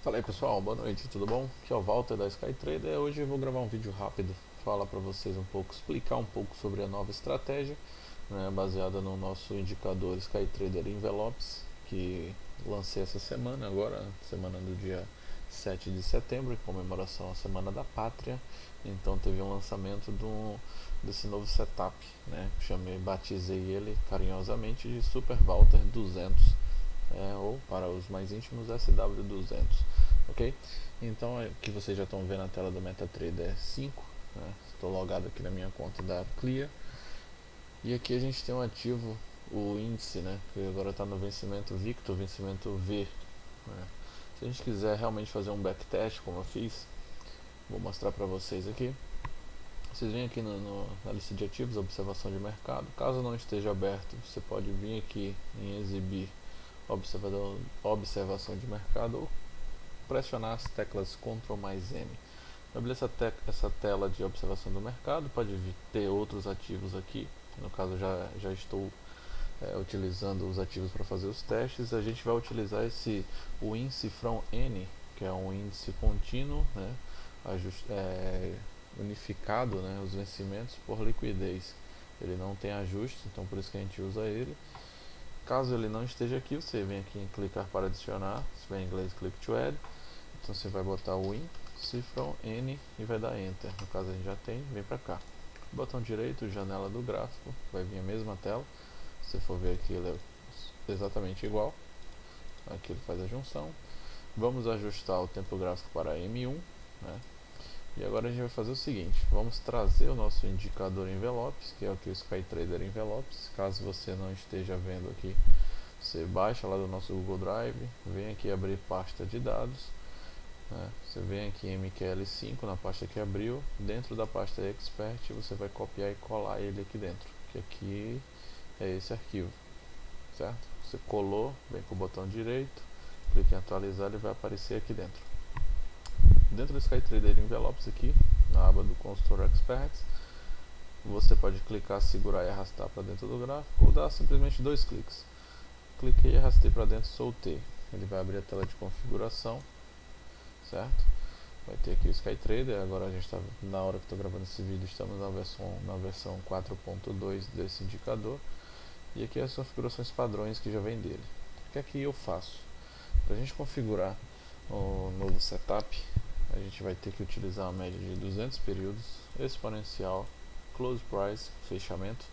Fala aí pessoal, boa noite, tudo bom? Aqui é o Walter da SkyTrader. Hoje eu vou gravar um vídeo rápido, falar para vocês um pouco, explicar um pouco sobre a nova estratégia, né, baseada no nosso indicador SkyTrader Envelopes, que lancei essa semana, agora, semana do dia 7 de setembro, em comemoração à Semana da Pátria. Então teve um lançamento desse novo setup, né? Batizei ele carinhosamente de Super Walter 200, ou para os mais íntimos SW200, ok? Então aqui vocês já estão vendo a tela do MetaTrader 5, né? Estou logado aqui na minha conta da Clear, e aqui a gente tem um ativo, o índice, né? Que agora está no vencimento Victor, vencimento V, né? Se a gente quiser realmente fazer um backtest, como eu fiz, vou mostrar para vocês aqui. Vocês vêm aqui na lista de ativos, observação de mercado. Caso não esteja aberto, você pode vir aqui em exibir observação de mercado ou pressionar as teclas Ctrl mais M. Abrir essa tela de observação do mercado, pode ter outros ativos aqui. No caso, já estou utilizando os ativos para fazer os testes. A gente vai utilizar o índice from N, que é um índice contínuo, né, unificado, né, os vencimentos por liquidez. Ele não tem ajuste, então por isso que a gente usa ele. Caso ele não esteja aqui, você vem aqui em clicar para adicionar, se for em inglês, click to add. Então você vai botar o in, cifrão, N e vai dar Enter. No caso a gente já tem, vem para cá. Botão direito, janela do gráfico, vai vir a mesma tela. Se for ver aqui, ele é exatamente igual. Aqui ele faz a junção. Vamos ajustar o tempo gráfico para M1, né? E agora a gente vai fazer o seguinte, vamos trazer o nosso indicador envelopes, que é o que o SkyTrader Envelopes. Caso você não esteja vendo aqui, você baixa lá do nosso Google Drive, vem aqui abrir pasta de dados, né? Você vem aqui em MQL5 na pasta que abriu, dentro da pasta Expert você vai copiar e colar ele aqui dentro, que aqui é esse arquivo, certo? Você colou, vem com o botão direito, clique em atualizar, ele vai aparecer aqui dentro. Dentro do SkyTrader Envelopes aqui, na aba do Constructor Experts, você pode clicar, segurar e arrastar para dentro do gráfico, ou dar simplesmente dois cliques. Cliquei, arrastei para dentro, soltei. Ele vai abrir a tela de configuração, certo? Vai ter aqui o SkyTrader. Agora a gente está, na hora que estou gravando esse vídeo, estamos na versão 4.2 desse indicador. E aqui as configurações padrões que já vem dele. O que é que eu faço? Para a gente configurar o novo setup, a gente vai ter que utilizar a média de 200 períodos, exponencial, close price, fechamento.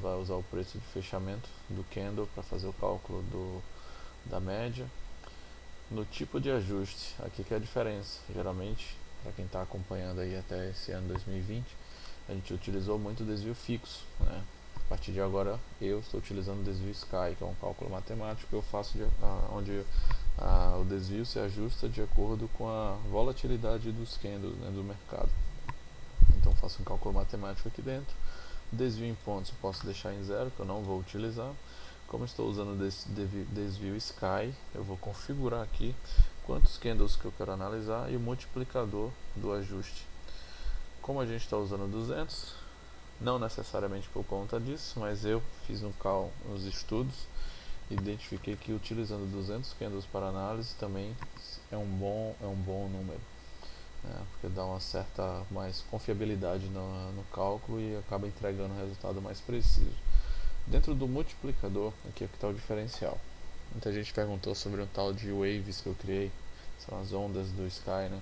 Vai usar o preço de fechamento do candle para fazer o cálculo da média. No tipo de ajuste, aqui que é a diferença. Geralmente, para quem está acompanhando aí até esse ano 2020, a gente utilizou muito desvio fixo, né? A partir de agora eu estou utilizando o desvio Sky, que é um cálculo matemático que eu faço onde o desvio se ajusta de acordo com a volatilidade dos candles, né, do mercado. Então faço um cálculo matemático aqui dentro. Desvio em pontos eu posso deixar em zero, que eu não vou utilizar. Como estou usando desvio Sky, eu vou configurar aqui quantos candles que eu quero analisar e o multiplicador do ajuste. Como a gente está usando 200, não necessariamente por conta disso, mas eu fiz uns estudos, identifiquei que utilizando 200 candles para análise também é um bom número, né? Porque dá uma certa mais confiabilidade no cálculo e acaba entregando um resultado mais preciso. Dentro do multiplicador, aqui é que está o diferencial. Muita gente perguntou sobre um tal de waves que eu criei, são as ondas do Sky, né?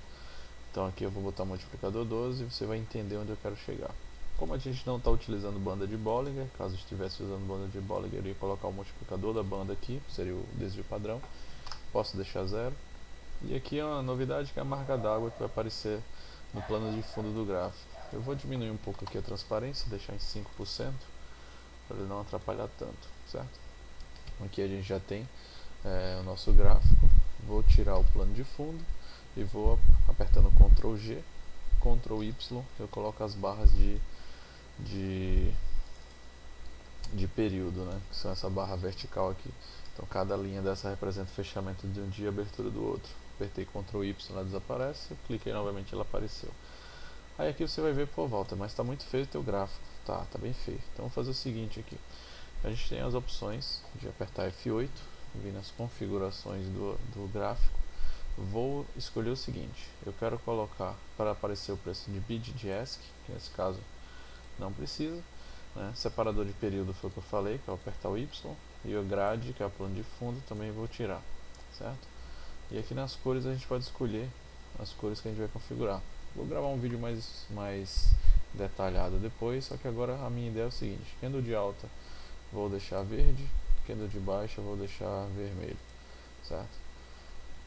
Então aqui eu vou botar o multiplicador 12 e você vai entender onde eu quero chegar. Como a gente não está utilizando banda de Bollinger, caso estivesse usando banda de Bollinger, eu iria colocar o multiplicador da banda aqui, seria o desvio padrão. Posso deixar zero. E aqui é uma novidade, que é a marca d'água que vai aparecer no plano de fundo do gráfico. Eu vou diminuir um pouco aqui a transparência, deixar em 5%, para ele não atrapalhar tanto, certo? Aqui a gente já tem o nosso gráfico. Vou tirar o plano de fundo e vou apertando Ctrl G, Ctrl Y, eu coloco as barras de, de período, né? Que são essa barra vertical aqui. Então cada linha dessa representa o fechamento de um dia e abertura do outro. Apertei Ctrl Y, ela desaparece, cliquei novamente, ela apareceu. Aí aqui você vai ver, pô, Walter, mas está muito feio o teu gráfico. Tá bem feio. Então vamos fazer o seguinte aqui. A gente tem as opções de apertar F8, vir nas configurações do gráfico, vou escolher o seguinte, eu quero colocar para aparecer o preço de bid de ESC, que nesse caso não precisa, né? Separador de período foi o que eu falei, que é apertar o Y, e o grade, que é o plano de fundo, também vou tirar, certo? E aqui nas cores a gente pode escolher as cores que a gente vai configurar. Vou gravar um vídeo mais detalhado depois, só que agora a minha ideia é o seguinte, candle de alta vou deixar verde, candle de baixa vou deixar vermelho, certo?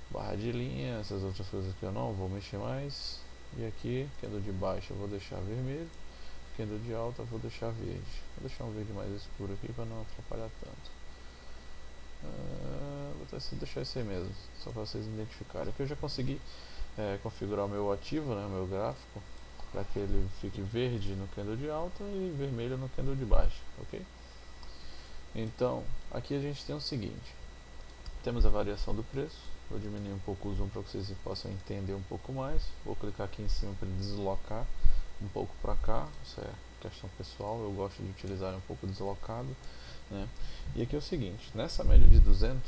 Barra de linha, essas outras coisas aqui eu não vou mexer mais. E aqui, candle de baixa eu vou deixar vermelho, candle de alta eu vou deixar verde. Vou deixar um verde mais escuro aqui para não atrapalhar tanto. Vou deixar esse aí mesmo, só para vocês identificarem. Aqui eu já consegui configurar o meu ativo, né, o meu gráfico, para que ele fique verde no candle de alta e vermelho no candle de baixa, ok? Então, aqui a gente tem o seguinte, temos a variação do preço, vou diminuir um pouco o zoom para que vocês possam entender um pouco mais, vou clicar aqui em cima para ele deslocar um pouco para cá, isso é questão pessoal, eu gosto de utilizar um pouco deslocado, né? E aqui é o seguinte, nessa média de 200,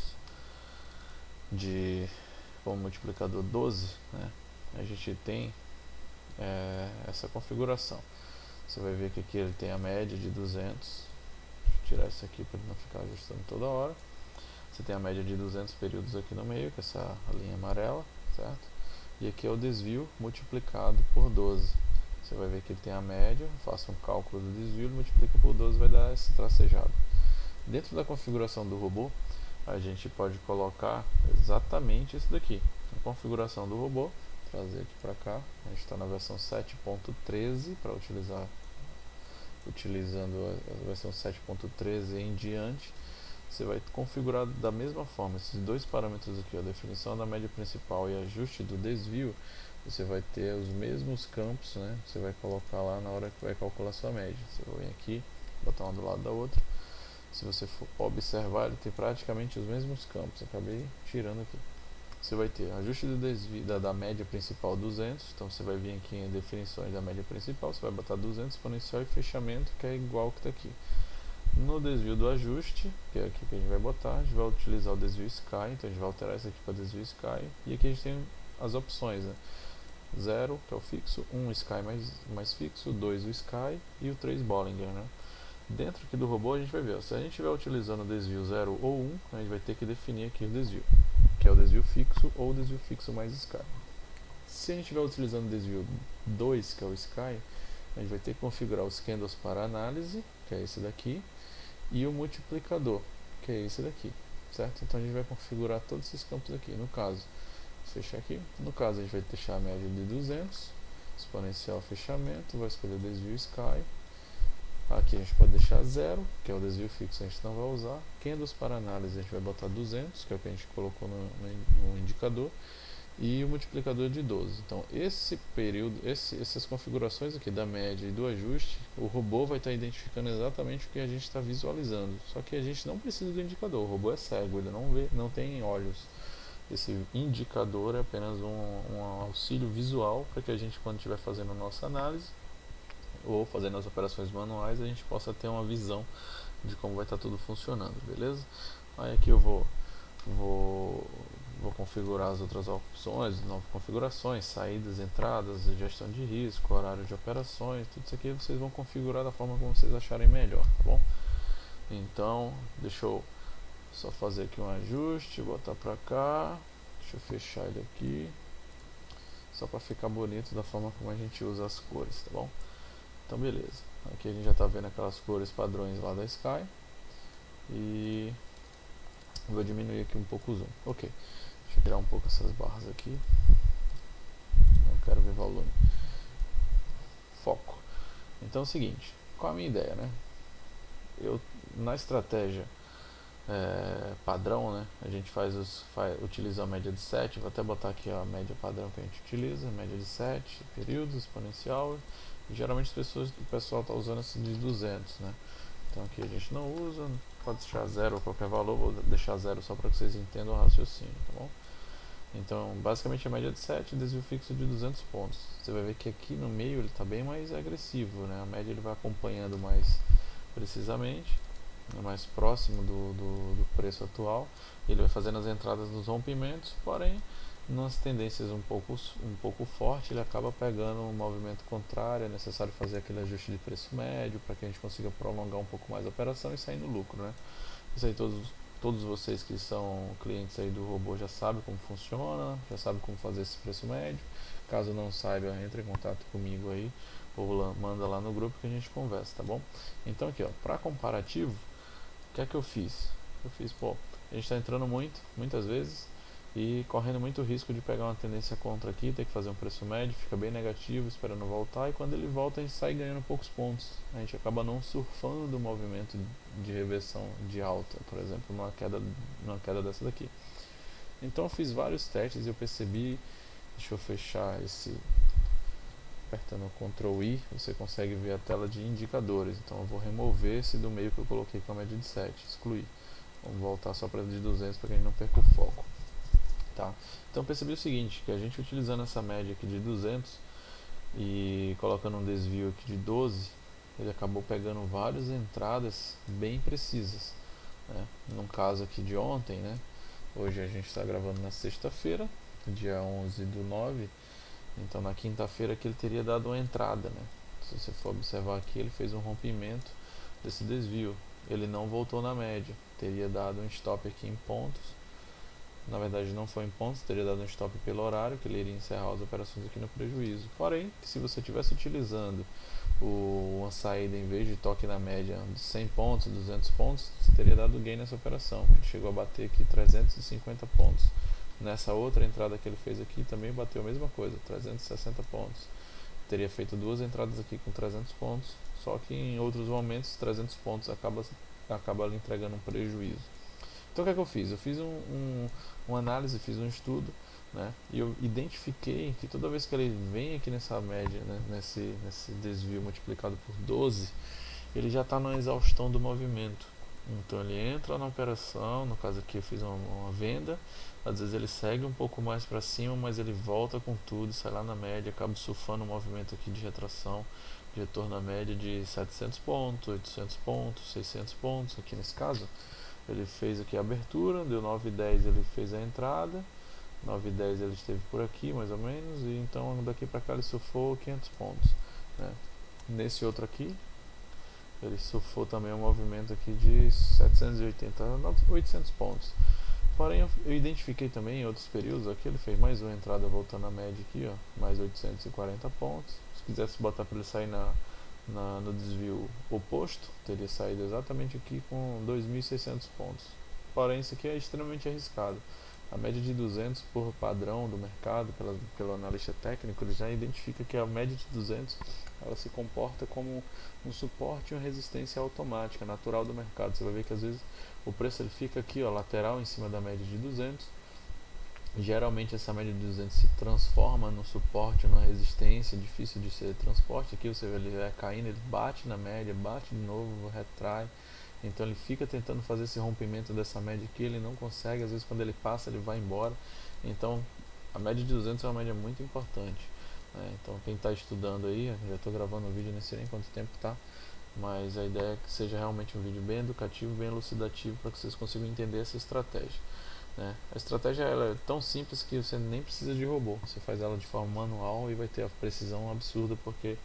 com multiplicador 12, né, a gente tem essa configuração. Você vai ver que aqui ele tem a média de 200, deixa eu tirar isso aqui para não ficar ajustando toda hora. Você tem a média de 200 períodos aqui no meio, com essa linha amarela, certo? E aqui é o desvio multiplicado por 12. Você vai ver que ele tem a média, faça um cálculo do desvio, multiplica por 12, vai dar esse tracejado. Dentro da configuração do robô, a gente pode colocar exatamente isso daqui. A configuração do robô, trazer aqui para cá, a gente está na versão 7.13 para utilizando a versão 7.13 em diante. Você vai configurar da mesma forma esses dois parâmetros aqui, a definição da média principal e ajuste do desvio. Você vai ter os mesmos campos, né? Você vai colocar lá na hora que vai calcular sua média. Você vai vir aqui, botar uma do lado da outra. Se você for observar, ele tem praticamente os mesmos campos. Acabei tirando aqui. Você vai ter ajuste do desvio da média principal 200. Então você vai vir aqui em definições da média principal. Você vai botar 200 exponencial e fechamento, que é igual que está aqui. No desvio do ajuste, que é aqui que a gente vai botar, a gente vai utilizar o desvio Sky, então a gente vai alterar isso aqui para desvio Sky, e aqui a gente tem as opções, né? 0, que é o fixo, 1 Sky mais fixo, 2 o Sky e o 3 Bollinger, né? Dentro aqui do robô a gente vai ver, ó, se a gente estiver utilizando o desvio 0 ou 1, a gente vai ter que definir aqui o desvio, que é o desvio fixo ou o desvio fixo mais Sky. Se a gente estiver utilizando o desvio 2, que é o Sky, a gente vai ter que configurar os candles para análise, que é esse daqui, e o multiplicador, que é esse daqui, certo? Então a gente vai configurar todos esses campos aqui. No caso, fechar aqui, no caso a gente vai deixar a média de 200, exponencial fechamento, vai escolher o desvio Sky. Aqui a gente pode deixar 0, que é o desvio fixo, a gente não vai usar. Candles para análise a gente vai botar 200, que é o que a gente colocou no indicador, e o multiplicador de 12. Então esse período, essas configurações aqui da média e do ajuste, o robô vai estar identificando exatamente o que a gente está visualizando. Só que a gente não precisa do indicador, o robô é cego, ele não vê, não tem olhos. Esse indicador é apenas um auxílio visual para que a gente, quando estiver fazendo a nossa análise ou fazendo as operações manuais, a gente possa ter uma visão de como vai estar tudo funcionando, beleza? Aí aqui eu vou configurar as outras opções, novas configurações, saídas, entradas, gestão de risco, horário de operações, tudo isso aqui vocês vão configurar da forma como vocês acharem melhor, tá bom? Então, deixa eu só fazer aqui um ajuste, botar pra cá, deixa eu fechar ele aqui, só para ficar bonito da forma como a gente usa as cores, tá bom? Então beleza, aqui a gente já está vendo aquelas cores padrões lá da Sky, e vou diminuir aqui um pouco o zoom, ok. Deixa eu tirar um pouco essas barras aqui. Não quero ver volume. Foco. Então é o seguinte, qual a minha ideia, né? Eu, na estratégia padrão, né? A gente utiliza a média de 7. Vou até botar aqui a média padrão que a gente utiliza, média de 7 períodos, exponencial. E geralmente o pessoal está usando esse de 200, né? Então aqui a gente não usa, pode deixar 0 ou qualquer valor, vou deixar 0 só para que vocês entendam o raciocínio, tá bom? Então, basicamente a média de 7, desvio fixo de 200 pontos. Você vai ver que aqui no meio ele está bem mais agressivo, né? A média ele vai acompanhando mais precisamente, mais próximo do preço atual. Ele vai fazendo as entradas nos rompimentos, porém nas tendências um pouco forte, ele acaba pegando um movimento contrário, é necessário fazer aquele ajuste de preço médio para que a gente consiga prolongar um pouco mais a operação e sair no lucro, né? Isso aí todos vocês que são clientes aí do robô já sabem como funciona, já sabem como fazer esse preço médio. Caso não saiba, entre em contato comigo aí ou manda lá no grupo que a gente conversa, tá bom? Então aqui, ó, para comparativo, o que é que eu fiz? Eu fiz, pô, a gente está entrando muitas vezes e correndo muito risco de pegar uma tendência contra aqui, ter que fazer um preço médio, fica bem negativo, esperando voltar, e quando ele volta a gente sai ganhando poucos pontos. A gente acaba não surfando do movimento de reversão de alta, por exemplo, numa queda dessa daqui. Então eu fiz vários testes e eu percebi, deixa eu fechar esse, apertando Ctrl I, você consegue ver a tela de indicadores. Então eu vou remover esse do meio que eu coloquei com a média de 7, excluir. Vamos voltar só para de 200 para que a gente não perca o foco. Tá? Então percebi o seguinte, que a gente utilizando essa média aqui de 200 e colocando um desvio aqui de 12, ele acabou pegando várias entradas bem precisas, né? No caso aqui de ontem, né? Hoje a gente está gravando na sexta-feira, dia 11/9, então na quinta-feira que ele teria dado uma entrada, né? Se você for observar aqui, ele fez um rompimento desse desvio, ele não voltou na média, teria dado um stop aqui em pontos. Na verdade não foi em pontos, teria dado um stop pelo horário, que ele iria encerrar as operações aqui no prejuízo. Porém, se você estivesse utilizando uma saída em vez de toque na média de 100 pontos, 200 pontos, você teria dado gain nessa operação. Ele chegou a bater aqui 350 pontos. Nessa outra entrada que ele fez aqui também bateu a mesma coisa, 360 pontos. Teria feito duas entradas aqui com 300 pontos, só que em outros momentos 300 pontos acaba lhe entregando um prejuízo. Então o que é que eu fiz? Eu fiz uma análise, fiz um estudo, né? E eu identifiquei que toda vez que ele vem aqui nessa média, né, nesse desvio multiplicado por 12, ele já está na exaustão do movimento. Então ele entra na operação, no caso aqui eu fiz uma venda, às vezes ele segue um pouco mais para cima, mas ele volta com tudo, sai lá na média, acaba surfando um movimento aqui de retração, de retorno à média de 700 pontos, 800 pontos, 600 pontos, aqui nesse caso. Ele fez aqui a abertura, deu 9,10, ele fez a entrada, 9,10 ele esteve por aqui mais ou menos, e então daqui para cá ele surfou 500 pontos, né? Nesse outro aqui ele surfou também um movimento aqui de 780, 800 pontos. Porém eu identifiquei também em outros períodos, aqui ele fez mais uma entrada voltando à média aqui, ó, mais 840 pontos. Se quisesse botar para ele sair no desvio oposto, teria saído exatamente aqui com 2.600 pontos. Porém isso aqui é extremamente arriscado. A média de 200 por padrão do mercado, pelo analista técnico, ele já identifica que a média de 200 ela se comporta como um suporte e uma resistência automática, natural do mercado. Você vai ver que às vezes o preço ele fica aqui, ó, lateral em cima da média de 200. Geralmente essa média de 200 se transforma no suporte, numa resistência, difícil de ser transporte. Aqui você vê ele vai caindo, ele bate na média, bate de novo, retrai. Então ele fica tentando fazer esse rompimento dessa média aqui, ele não consegue, às vezes quando ele passa ele vai embora. Então a média de 200 é uma média muito importante, né? Então quem está estudando aí, já estou gravando um vídeo, nem sei nem quanto tempo tá, mas a ideia é que seja realmente um vídeo bem educativo, bem elucidativo, para que vocês consigam entender essa estratégia, né? A estratégia ela é tão simples que você nem precisa de robô, você faz ela de forma manual e vai ter a precisão absurda, porque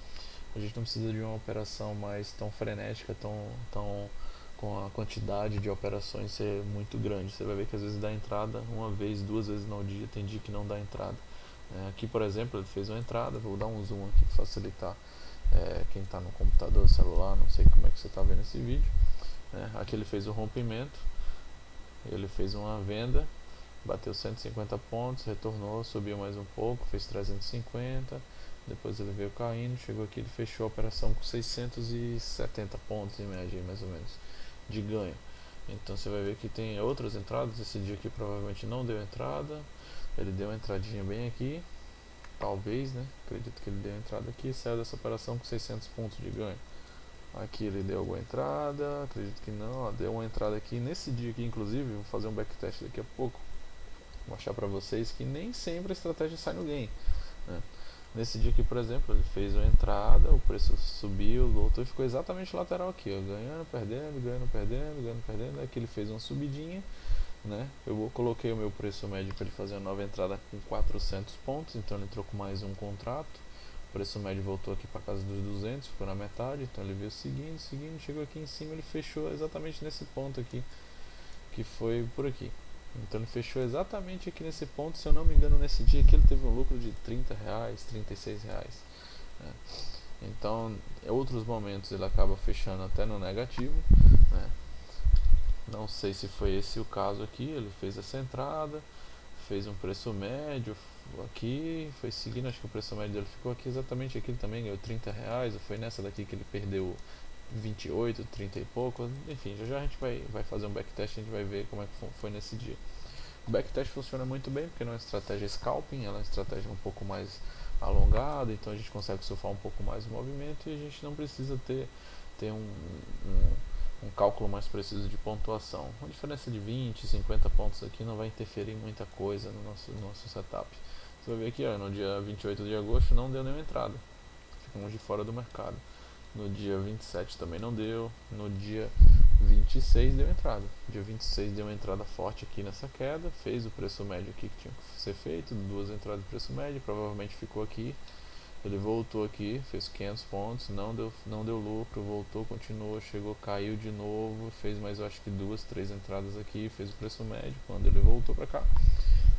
a gente não precisa de uma operação mais tão frenética, tão com a quantidade de operações ser muito grande. Você vai ver que às vezes dá entrada uma vez, duas vezes no dia, tem dia que não dá entrada. Aqui, por exemplo, ele fez uma entrada, vou dar um zoom aqui para facilitar quem está no computador, celular, não sei como é que você está vendo esse vídeo. Aqui ele fez o rompimento, ele fez uma venda, bateu 150 pontos, retornou, subiu mais um pouco, fez 350, depois ele veio caindo, chegou aqui, ele fechou a operação com 670 pontos em média, mais ou menos, de ganho. Então você vai ver que tem outras entradas. Esse dia aqui provavelmente não deu entrada, ele deu uma entradinha bem aqui, talvez, né? Acredito que ele deu entrada aqui e saiu dessa operação com 600 pontos de ganho. Aqui ele deu alguma entrada, acredito que não, ó, deu uma entrada aqui nesse dia aqui, inclusive, vou fazer um backtest daqui a pouco, vou mostrar pra vocês que nem sempre a estratégia sai no gain, né? Nesse dia aqui, por exemplo, ele fez uma entrada, o preço subiu, voltou e ficou exatamente lateral aqui, ó, ganhando, perdendo, ganhando, perdendo, ganhando, perdendo. Aqui ele fez uma subidinha, né? Coloquei o meu preço médio para ele fazer uma nova entrada com 400 pontos, então ele entrou com mais um contrato. O preço médio voltou aqui para casa dos 200, ficou na metade, então ele veio seguindo, chegou aqui em cima, ele fechou exatamente nesse ponto aqui, que foi por aqui. Então ele fechou exatamente aqui nesse ponto, se eu não me engano, nesse dia aqui ele teve um lucro de R$30, R$36, né? Então, em outros momentos ele acaba fechando até no negativo, né? Não sei se foi esse o caso aqui, ele fez essa entrada, fez um preço médio aqui, foi seguindo, acho que o preço médio dele ficou aqui exatamente aqui, ele também ganhou R$30, ou foi nessa daqui que ele perdeu 28, 30 e pouco, enfim, já a gente vai fazer um backtest, a gente vai ver como é que foi nesse dia. O backtest funciona muito bem, porque não é uma estratégia scalping, ela é uma estratégia um pouco mais alongada, então a gente consegue surfar um pouco mais o movimento e a gente não precisa ter um cálculo mais preciso de pontuação. Uma diferença de 20, 50 pontos aqui não vai interferir em muita coisa no nosso setup. Você vai ver aqui, ó, no dia 28 de agosto não deu nenhuma entrada, ficamos de fora do mercado. No dia 27 também não deu, no dia 26 deu entrada. Dia 26 deu uma entrada forte aqui nessa queda, fez o preço médio aqui que tinha que ser feito, duas entradas de preço médio, provavelmente ficou aqui. Ele voltou aqui, fez 500 pontos, não deu lucro, voltou, continuou, chegou, caiu de novo, fez mais eu acho que duas, três entradas aqui, fez o preço médio. Quando ele voltou para cá,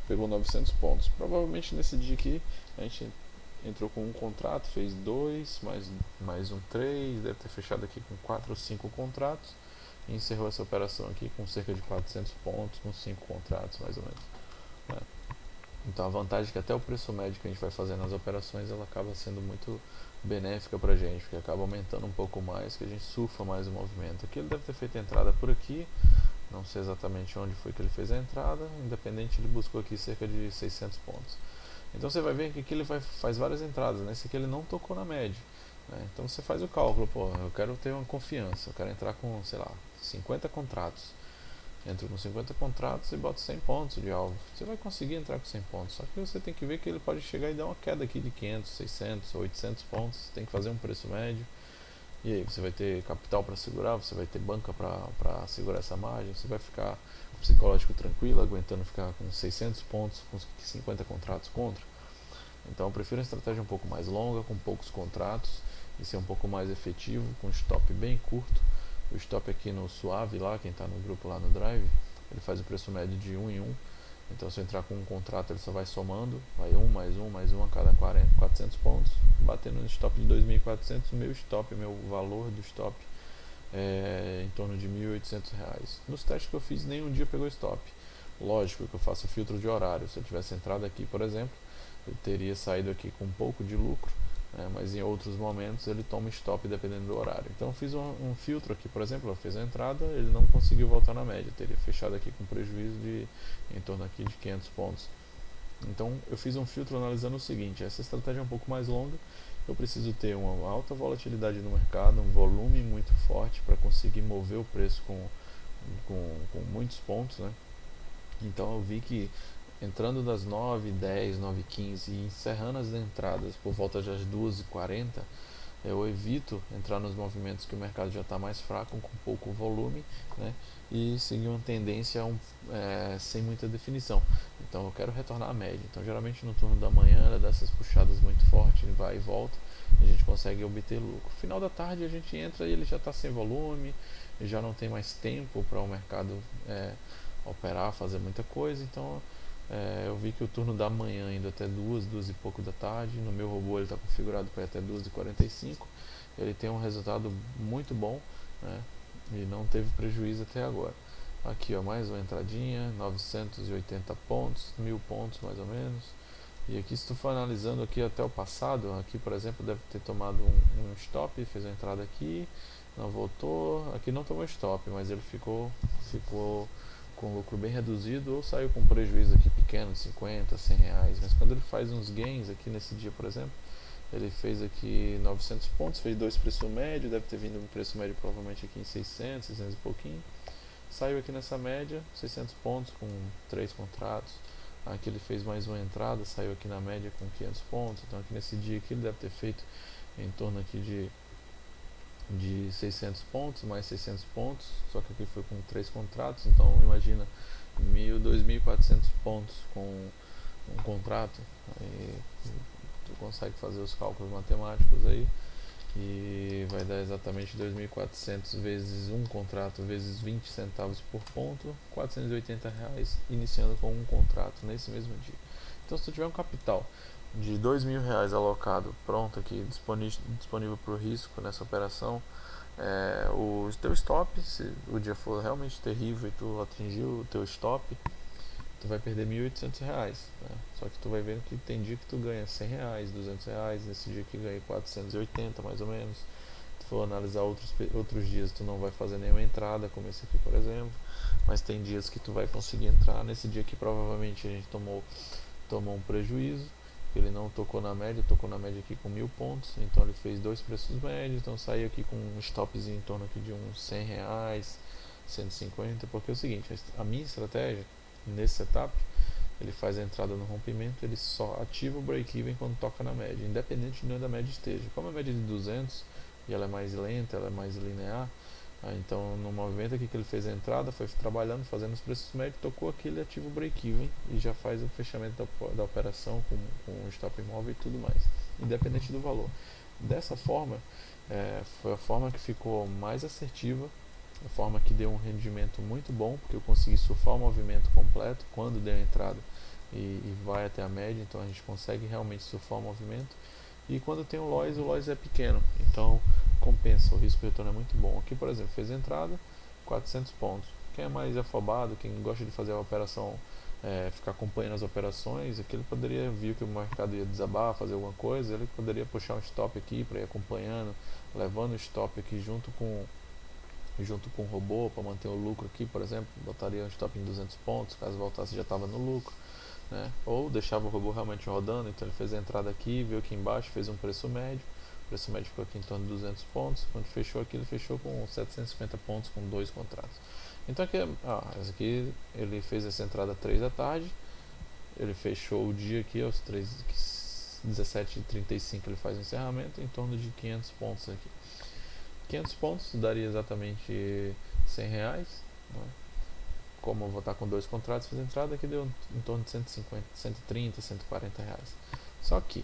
pegou 900 pontos. Provavelmente nesse dia aqui a gente entrou com um contrato, fez dois, mais um três, deve ter fechado aqui com 4 ou 5 contratos e encerrou essa operação aqui com cerca de 400 pontos, com 5 contratos mais ou menos, né? Então a vantagem é que até o preço médio que a gente vai fazer nas operações ela acaba sendo muito benéfica pra gente, porque acaba aumentando um pouco mais, que a gente surfa mais o movimento. Aqui ele deve ter feito a entrada por aqui, não sei exatamente onde foi que ele fez a entrada, independente ele buscou aqui cerca de 600 pontos. Então você vai ver que aqui ele faz várias entradas, nesse aqui ele não tocou na média, né? Então você faz o cálculo, pô, eu quero ter uma confiança, eu quero entrar com, sei lá, 50 contratos. Entro com 50 contratos e boto 100 pontos de alvo. Você vai conseguir entrar com 100 pontos, só que você tem que ver que ele pode chegar e dar uma queda aqui de 500, 600, 800 pontos. Você tem que fazer um preço médio. E aí você vai ter capital para segurar, você vai ter banca para segurar essa margem, você vai ficar psicológico tranquilo, aguentando ficar com 600 pontos, com 50 contratos contra. Então eu prefiro uma estratégia um pouco mais longa, com poucos contratos, e ser um pouco mais efetivo, com stop bem curto. O stop aqui no suave lá, quem está no grupo lá no Drive, ele faz o preço médio de 1 em 1. Então se eu entrar com um contrato ele só vai somando, vai 1 mais 1 mais 1 a cada 400 pontos, batendo no stop de 2.400, meu stop, meu valor do stop é em torno de R$1.800. Nos testes que eu fiz nenhum dia pegou stop. Lógico que eu faço filtro de horário, se eu tivesse entrado aqui por exemplo, eu teria saído aqui com um pouco de lucro, mas em outros momentos ele toma stop dependendo do horário. Então eu fiz um filtro aqui, por exemplo, eu fiz a entrada, ele não conseguiu voltar na média, teria fechado aqui com prejuízo de em torno aqui de 500 pontos. Então eu fiz um filtro analisando o seguinte: essa estratégia é um pouco mais longa, eu preciso ter uma alta volatilidade no mercado, um volume muito forte para conseguir mover o preço com muitos pontos, né? Então eu vi que entrando das 9, 10, 9, 15 e encerrando as entradas por volta das 2h40, eu evito entrar nos movimentos que o mercado já está mais fraco, com pouco volume, né? E seguir uma tendência sem muita definição. Então eu quero retornar à média. Então geralmente no turno da manhã ela dá essas puxadas muito fortes, vai e volta, e a gente consegue obter lucro. Final da tarde a gente entra e ele já está sem volume, já não tem mais tempo para o mercado operar, fazer muita coisa. Então eu vi que o turno da manhã indo até 2 e pouco da tarde, no meu robô ele está configurado para ir até 2h45, ele tem um resultado muito bom, né? E não teve prejuízo até agora. Aqui ó, mais uma entradinha, 980 pontos, 1000 pontos mais ou menos. E aqui se tu for analisando aqui até o passado, aqui por exemplo deve ter tomado um stop, fez a entrada aqui, não voltou, aqui não tomou stop, mas ele ficou com lucro bem reduzido ou saiu com prejuízo aqui pequeno de 50, 100 reais. Mas quando ele faz uns gains aqui nesse dia, por exemplo, ele fez aqui 900 pontos, fez dois preço médio, deve ter vindo um preço médio provavelmente aqui em 600, 600 e pouquinho. Saiu aqui nessa média, 600 pontos com 3 contratos. Aqui ele fez mais uma entrada, saiu aqui na média com 500 pontos. Então aqui nesse dia aqui ele deve ter feito em torno aqui de 600 pontos, mais 600 pontos, só que aqui foi com 3 contratos, então imagina 2.400 pontos com um contrato, aí tu consegue fazer os cálculos matemáticos aí e vai dar exatamente 2.400 vezes um contrato vezes 20 centavos por ponto, R$ 480 iniciando com um contrato nesse mesmo dia. Então se tu tiver um capital de R$ 2.000 alocado, pronto aqui, disponível para o risco nessa operação, o teu stop, se o dia for realmente terrível e tu atingir o teu stop, tu vai perder R$ 1.800, né? Só que tu vai vendo que tem dia que tu ganha R$ 100, R$ 200, nesse dia que ganha 480 mais ou menos. Se tu for analisar outros dias, tu não vai fazer nenhuma entrada, como esse aqui por exemplo, mas tem dias que tu vai conseguir entrar. Nesse dia que provavelmente a gente tomou um prejuízo, ele não tocou na média aqui com 1.000 pontos, então ele fez dois preços médios, então saiu aqui com um stopzinho em torno aqui de uns R$ 100, 150, porque é o seguinte, a minha estratégia nesse setup, ele faz a entrada no rompimento, ele só ativa o break-even quando toca na média, independente de onde a média esteja. Como a média é de 200 e ela é mais lenta, ela é mais linear, então no movimento aqui que ele fez a entrada, foi trabalhando, fazendo os preços médios, tocou aqui, ele ativa o break-even e já faz o fechamento da operação com o stop imóvel e tudo mais, independente do valor. Dessa forma, foi a forma que ficou mais assertiva, a forma que deu um rendimento muito bom, porque eu consegui surfar o movimento completo quando deu a entrada e vai até a média, então a gente consegue realmente surfar o movimento. E quando tem o loss é pequeno, então compensa, o risco retorno é muito bom. Aqui, por exemplo, fez a entrada, 400 pontos. Quem é mais afobado, quem gosta de fazer a operação, ficar acompanhando as operações, aqui ele poderia ver que o mercado ia desabar, fazer alguma coisa, ele poderia puxar um stop aqui para ir acompanhando, levando o stop aqui junto com o robô para manter o lucro aqui, por exemplo, botaria um stop em 200 pontos, caso voltasse já estava no lucro, né? Ou deixava o robô realmente rodando, então ele fez a entrada aqui, veio aqui embaixo, fez um preço médio, o preço médio ficou aqui em torno de 200 pontos, quando fechou aqui ele fechou com 750 pontos com dois contratos. Então aqui, esse aqui ele fez essa entrada às 3 da tarde, ele fechou o dia aqui aos 17h35 ele faz o encerramento em torno de 500 pontos aqui. 500 pontos daria exatamente R$ 100, né? Como eu vou estar com dois contratos, fiz entrada aqui deu em torno de 150, 130, R$ 140. Só que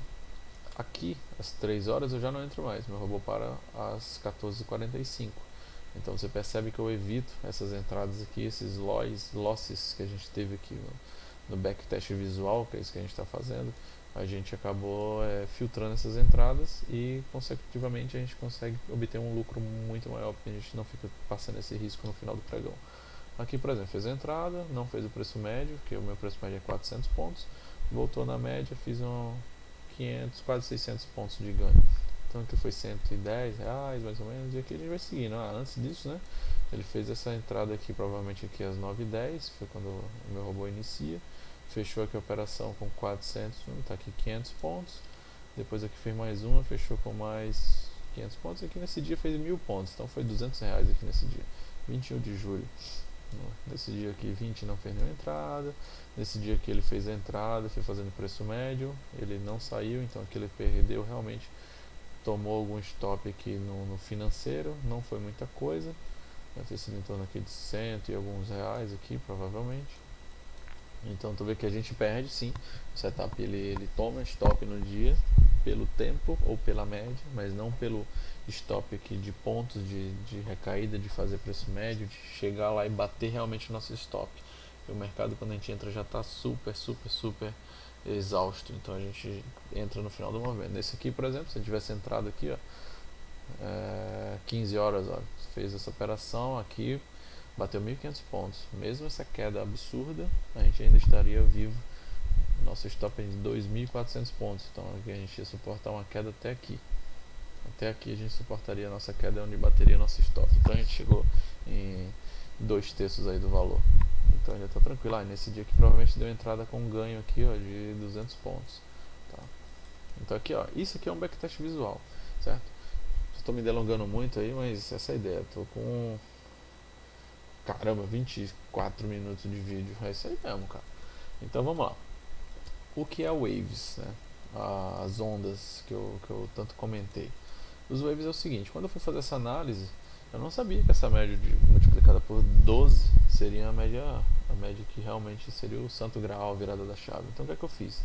aqui às 3 horas eu já não entro mais, meu robô para às 14h45. Então você percebe que eu evito essas entradas aqui, esses losses que a gente teve aqui no backtest visual, que é isso que a gente está fazendo. A gente acabou filtrando essas entradas e consecutivamente a gente consegue obter um lucro muito maior, porque a gente não fica passando esse risco no final do pregão. Aqui, por exemplo, fez a entrada, não fez o preço médio, que o meu preço médio é 400 pontos, voltou na média, fiz 500, quase 600 pontos de ganho. Então aqui foi R$ 110 mais ou menos, e aqui a gente vai seguindo. Antes disso, né, ele fez essa entrada aqui, provavelmente aqui às 9h10, foi quando o meu robô inicia. Fechou aqui a operação com 400, está aqui 500 pontos. Depois aqui fez mais uma, fechou com mais 500 pontos. Aqui nesse dia fez 1.000 pontos, então foi R$ 200 aqui nesse dia, 21 de julho. Nesse dia aqui 20 não fez nenhuma entrada. Nesse dia aqui ele fez a entrada, foi fazendo preço médio, ele não saiu, então aqui ele perdeu realmente. Tomou algum stop aqui no financeiro, não foi muita coisa, deve ter sido em torno aqui de 100 e alguns reais aqui, provavelmente. Então tu vê que a gente perde sim, o setup ele toma stop no dia pelo tempo ou pela média, mas não pelo stop aqui de pontos de recaída, de fazer preço médio, de chegar lá e bater realmente o nosso stop. E o mercado quando a gente entra já está super exausto, então a gente entra no final do movimento. Nesse aqui, por exemplo, se eu tivesse entrado aqui, 15 horas, fez essa operação aqui, bateu 1.500 pontos. Mesmo essa queda absurda, a gente ainda estaria vivo. Nosso stop é de 2.400 pontos, então aqui a gente ia suportar uma queda até aqui. Até aqui a gente suportaria a nossa queda onde bateria o nosso stop. Então a gente chegou em 2/3 aí do valor. Então ainda está tranquilo. Nesse dia aqui provavelmente deu entrada com um ganho aqui de 200 pontos. Tá? Então aqui, isso aqui é um backtest visual, certo? Estou me delongando muito aí, mas essa é a ideia. Estou com 24 minutos de vídeo. É isso aí mesmo, cara. Então vamos lá. O que é waves, né? As ondas que eu tanto comentei. Os waves é o seguinte, quando eu fui fazer essa análise, Eu não sabia que essa média multiplicada por 12 seria a média que realmente seria o santo graal, a virada da chave. Então o que é que eu fiz?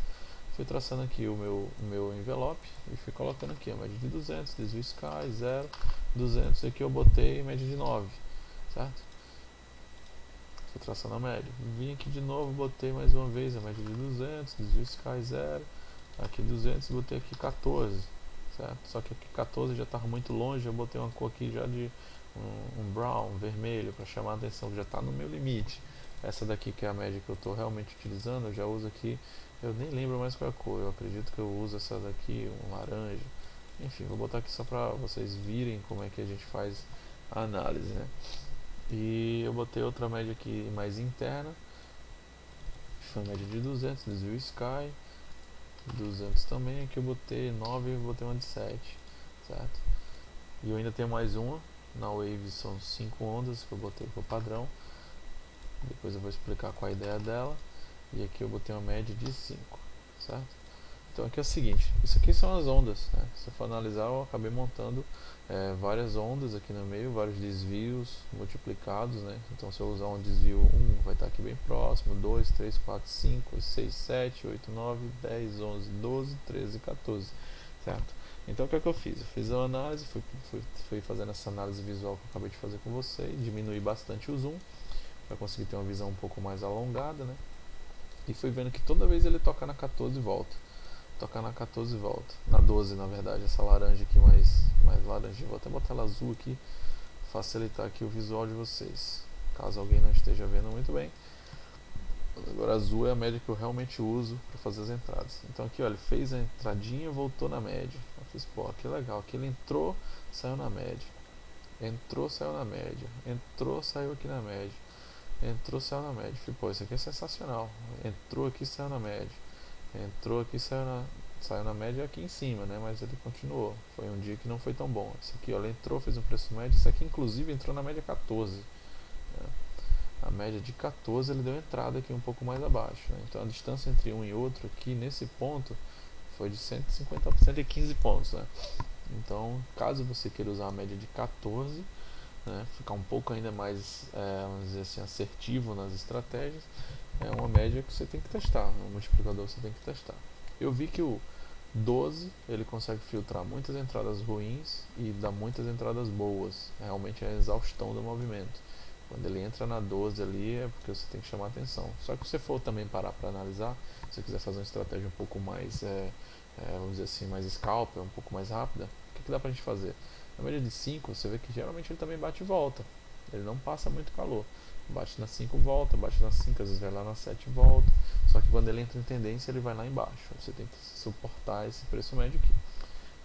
Fui traçando aqui o meu envelope e fui colocando aqui a média de 200, desvio sky, 0, 200, e aqui eu botei média de 9, certo? Fui traçando a média. Vim aqui de novo, botei mais uma vez a média de 200, desvio sky, 0, aqui 200 e botei aqui 14, certo? Só que aqui 14 já estava muito longe, eu botei uma cor aqui já de um brown, um vermelho, para chamar a atenção, já está no meu limite. Essa daqui que é a média que eu estou realmente utilizando, eu já uso aqui, eu nem lembro mais qual é a cor, eu acredito que eu uso essa daqui, um laranja. Enfim, vou botar aqui só para vocês virem como é que a gente faz a análise, né? E eu botei outra média aqui mais interna, que foi a média de 200, desvio sky, 200 também, aqui eu botei 9 e botei uma de 7, certo? E eu ainda tenho mais uma, na Wave são 5 ondas que eu botei por padrão, depois eu vou explicar qual a ideia dela, e aqui eu botei uma média de 5, certo? Então aqui é o seguinte, isso aqui são as ondas, né? Se eu for analisar, eu acabei montando várias ondas aqui no meio, vários desvios multiplicados, né? Então se eu usar um desvio 1, vai estar aqui bem próximo, 2, 3, 4, 5, 6, 7, 8, 9, 10, 11, 12, 13, 14, certo? Então o que é que eu fiz? Eu fiz a análise, fui fazendo essa análise visual que eu acabei de fazer com você, diminuí bastante o zoom, para conseguir ter uma visão um pouco mais alongada, né? E fui vendo que toda vez ele toca na 14 e volta. Tocar na 14 e volta. Na 12, na verdade, essa laranja aqui mais laranja. Vou até botar ela azul aqui, facilitar aqui o visual de vocês, caso alguém não esteja vendo muito bem. Agora azul é a média que eu realmente uso para fazer as entradas. Então aqui, olha, ele fez a entradinha e voltou na média. Eu fiz, pô, que legal. Aqui ele entrou, saiu na média. Entrou, saiu na média. Entrou, saiu aqui na média. Entrou, saiu na média. Falei, pô, isso aqui é sensacional. Entrou aqui, saiu na média. Entrou aqui, saiu na média aqui em cima, né? Mas ele continuou. Foi um dia que não foi tão bom. Esse aqui, ó, ele entrou, fez um preço médio. Esse aqui, inclusive, entrou na média 14. Né? A média de 14 ele deu entrada aqui um pouco mais abaixo. Né? Então a distância entre um e outro aqui nesse ponto foi de 150 a 115 pontos. Né? Então, caso você queira usar a média de 14, né, ficar um pouco ainda mais, vamos dizer assim, assertivo nas estratégias, é uma média que você tem que testar, um multiplicador que você tem que testar. Eu vi que o 12 ele consegue filtrar muitas entradas ruins e dar muitas entradas boas, realmente é a exaustão do movimento. Quando ele entra na 12 ali é porque você tem que chamar atenção. Só que se você for também parar para analisar, se você quiser fazer uma estratégia um pouco mais, vamos dizer assim, mais scalper, um pouco mais rápida, o que dá pra gente fazer? Na média de 5, você vê que geralmente ele também bate e volta. Ele não passa muito calor. Bate na 5 volta, bate na 5, às vezes vai lá na 7 volta. Só que quando ele entra em tendência, ele vai lá embaixo. Você tem que suportar esse preço médio aqui.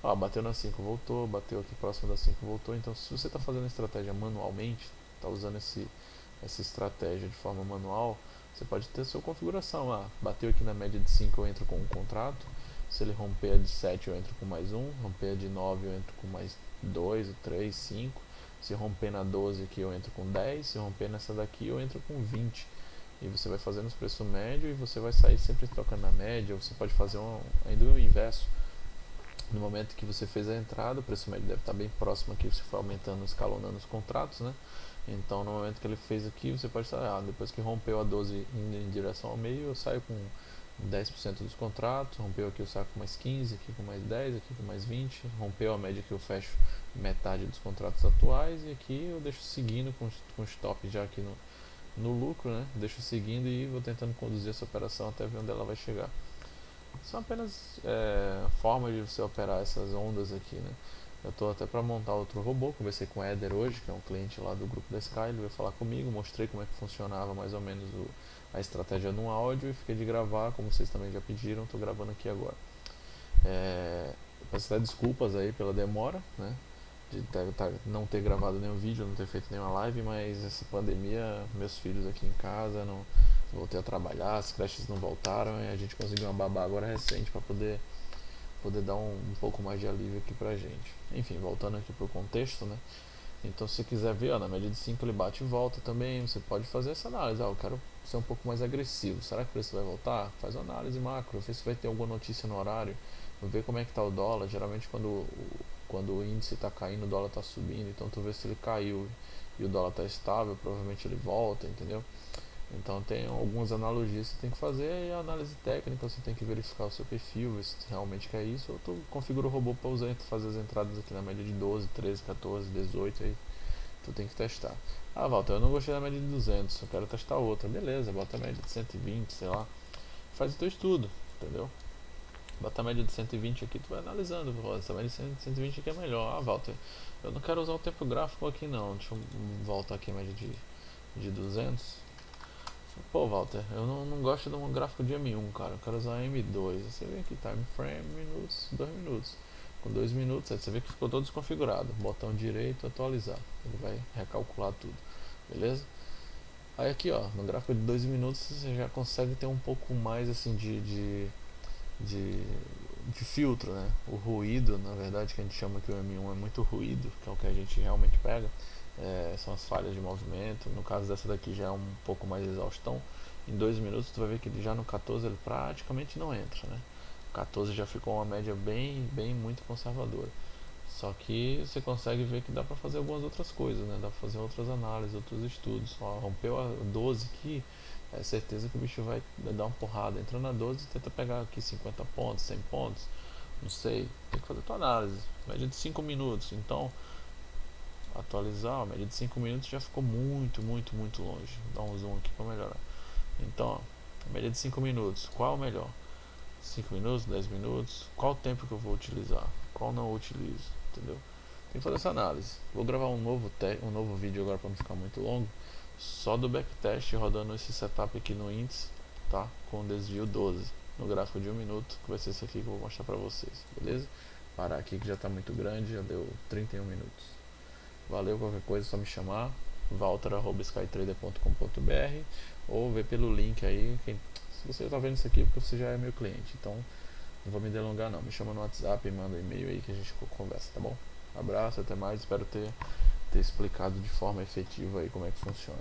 Ó, bateu na 5, voltou, bateu aqui próximo da 5, voltou. Então, se você está fazendo a estratégia manualmente, está usando essa estratégia de forma manual, você pode ter a sua configuração. Ah, bateu aqui na média de 5, eu entro com um contrato. Se ele romper a de 7, eu entro com mais um. Romper a de 9, eu entro com mais 2, 3, 5. Se romper na 12 aqui, eu entro com 10. Se romper nessa daqui, eu entro com 20. E você vai fazendo os preços médios e você vai sair sempre trocando na média. Ou você pode fazer ainda o inverso. No momento que você fez a entrada, o preço médio deve estar bem próximo aqui, você for aumentando, escalonando os contratos, né? Então, no momento que ele fez aqui, você pode estar, depois que rompeu a 12 indo em direção ao meio, eu saio com 10% dos contratos, rompeu aqui eu saio com mais 15, aqui com mais 10, aqui com mais 20, rompeu a média que eu fecho metade dos contratos atuais e aqui eu deixo seguindo com stop já aqui no lucro, né? Deixo seguindo e vou tentando conduzir essa operação até ver onde ela vai chegar. São apenas formas de você operar essas ondas aqui, né? Eu estou até para montar outro robô, conversei com o Éder hoje, que é um cliente lá do grupo da Sky, ele veio falar comigo, mostrei como é que funcionava mais ou menos a estratégia no áudio e fiquei de gravar, como vocês também já pediram, estou gravando aqui agora. Peço até desculpas aí pela demora, né? De não ter gravado nenhum vídeo, não ter feito nenhuma live, mas essa pandemia, meus filhos aqui em casa, não voltei a trabalhar, as creches não voltaram e a gente conseguiu uma babá agora recente para poder dar um pouco mais de alívio aqui pra gente. Enfim, voltando aqui pro contexto, né? Então, se você quiser ver, ó, na média de 5 ele bate e volta também, você pode fazer essa análise. Eu quero ser um pouco mais agressivo. Será que o preço vai voltar? Faz uma análise macro, vê se vai ter alguma notícia no horário, ver como é que tá o dólar. Geralmente, quando quando o índice está caindo, o dólar está subindo, então tu vê se ele caiu e o dólar está estável, provavelmente ele volta, entendeu? Então tem algumas analogias que você tem que fazer, e a análise técnica você tem que verificar o seu perfil, ver se realmente quer isso, ou tu configura o robô para usar, fazer as entradas aqui na média de 12, 13, 14, 18, aí tu tem que testar. Ah, Walter, eu não gostei da média de 200, eu quero testar outra. Beleza, bota a média de 120, sei lá. Faz o teu estudo, entendeu? Bota a média de 120 aqui, tu vai analisando. Essa média de 120 aqui é melhor. Ah, Walter, eu não quero usar o tempo gráfico aqui não. Deixa eu voltar aqui a média de 200. Pô, Walter, eu não gosto de um gráfico de M1, cara. Eu quero usar M2. Você vê aqui, time frame, minutos, 2 minutos. Com 2 minutos, aí você vê que ficou todo desconfigurado. Botão direito, atualizar. Ele vai recalcular tudo. Beleza? Aí aqui, ó, no gráfico de 2 minutos você já consegue ter um pouco mais assim de, de filtro, né? O ruído, na verdade, que a gente chama que o M1 é muito ruído, que é o que a gente realmente pega. São as falhas de movimento. No caso dessa daqui já é um pouco mais exaustão. Em 2 minutos tu vai ver que já no 14 ele praticamente não entra, né? O 14 já ficou uma média bem muito conservadora. Só que você consegue ver que dá para fazer algumas outras coisas, né? Dá para fazer outras análises, outros estudos. Ó, rompeu a 12 aqui, é certeza que o bicho vai dar uma porrada. Entra na 12 e tenta pegar aqui 50 pontos, 100 pontos, não sei. Tem que fazer a tua análise. Média de 5 minutos. Então, atualizar, a média de 5 minutos já ficou muito longe. Vou dar um zoom aqui para melhorar. Então, ó, média de 5 minutos. Qual é o melhor? 5 minutos, 10 minutos? Qual o tempo que eu vou utilizar? Qual não eu utilizo? Entendeu? Tem que fazer essa análise. Vou gravar um novo vídeo agora para não ficar muito longo, só do backtest rodando esse setup aqui no índice, tá? Com desvio 12 no gráfico de 1 minuto, que vai ser esse aqui que eu vou mostrar para vocês, beleza? Parar aqui que já está muito grande, já deu 31 minutos. Valeu, qualquer coisa é só me chamar, walter@skytrader.com.br, ou ver pelo link aí. Se você está vendo isso aqui é porque você já é meu cliente, então não vou me delongar não. Me chama no WhatsApp e manda um e-mail aí que a gente conversa, tá bom? Abraço, até mais, espero ter explicado de forma efetiva aí como é que funciona.